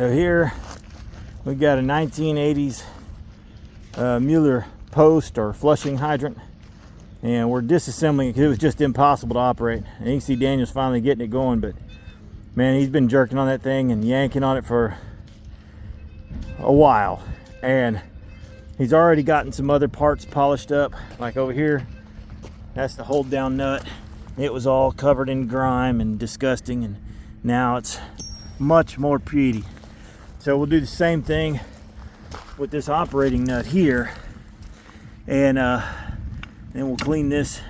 So here we got a 1980s Mueller post or flushing hydrant, and we're disassembling it because it was just impossible to operate. And you can see Daniel's finally getting it going, but man, he's been jerking on that thing and yanking on it for a while, and he's already gotten some other parts polished up. Like over here, that's the hold down nut. It was all covered in grime and disgusting, and now it's much more pretty. So we'll do the same thing with this operating nut here, and then we'll clean this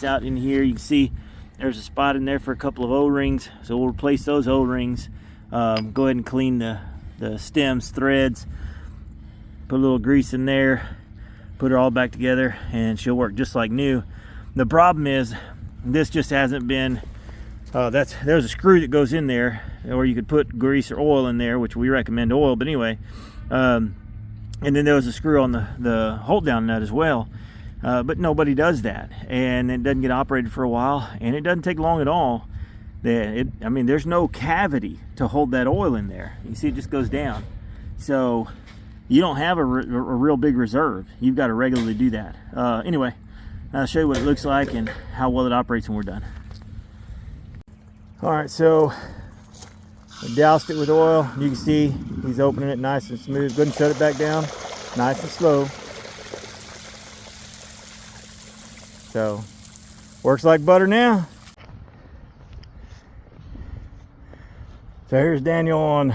out in here. You can see there's a spot in there for a couple of O-rings, so we'll replace those O-rings. Go ahead and clean the stems, threads, put a little grease in there, put it all back together, and she'll work just like new. The problem is this just hasn't been there's a screw that goes in there, or you could put grease or oil in there, which we recommend oil, but anyway, and then there was a screw on the hold down nut as well, but nobody does that, and it doesn't get operated for a while, and it doesn't take long at all. I mean, there's no cavity to hold that oil in there. You see, it just goes down, so you don't have a real big reserve. You've got to regularly do that. Anyway, I'll show you what it looks like and how well it operates when we're done. All right, so we doused it with oil. You can see he's opening it nice and smooth. Go ahead and shut it back down, nice and slow. So, works like butter now. So here's Daniel on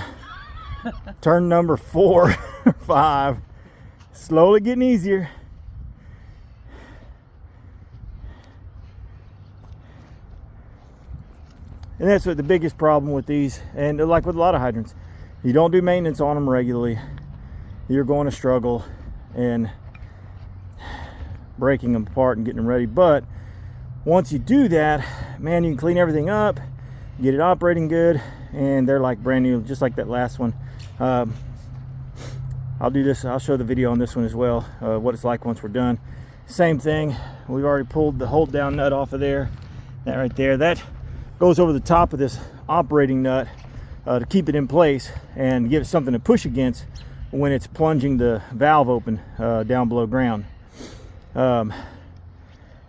turn number 4 or 5. Slowly getting easier. And that's what the biggest problem with these, and like with a lot of hydrants, you don't do maintenance on them regularly, you're going to struggle and breaking them apart and getting them ready. But once you do that, man, you can clean everything up, get it operating good, and they're like brand new, just like that last one. I'll show the video on this one as well, what it's like once we're done. Same thing, we've already pulled the hold down nut off of there. That right there, that goes over the top of this operating nut to keep it in place and give it something to push against when it's plunging the valve open down below ground. And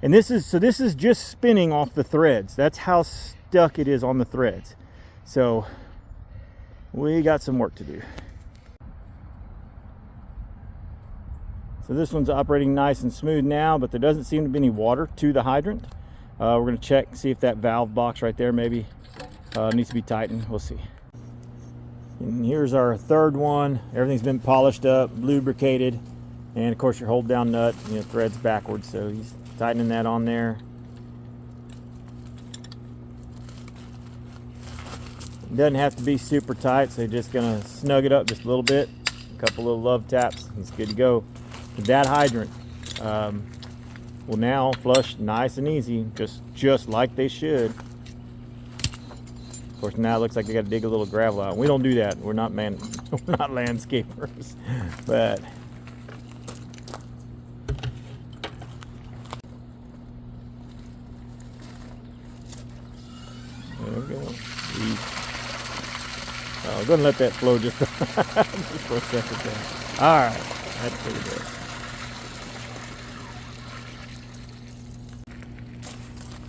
this is just spinning off the threads. That's how stuck it is on the threads. So we got some work to do. So this one's operating nice and smooth now, but there doesn't seem to be any water to the hydrant. We're going to check, see if that valve box right there maybe needs to be tightened. We'll see. And here's our third one. Everything's been polished up, lubricated, and of course your hold down nut, threads backwards, so he's tightening that on there. It doesn't have to be super tight, so you're just going to snug it up just a little bit. A couple little love taps, he's good to go. That hydrant will now flush nice and easy, just like they should. Of course, now it looks like they got to dig a little gravel out. We don't do that. We're not landscapers. But there we go. Go ahead and let that flow just for a second there. All right, that's pretty good.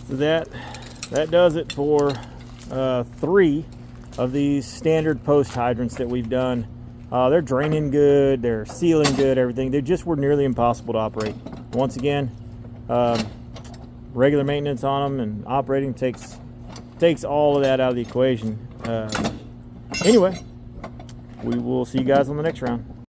So that does it for 3 of these standard post hydrants that we've done. They're draining good, they're sealing good, everything. They just were nearly impossible to operate. Once again, regular maintenance on them and operating takes all of that out of the equation. Anyway, we will see you guys on the next round.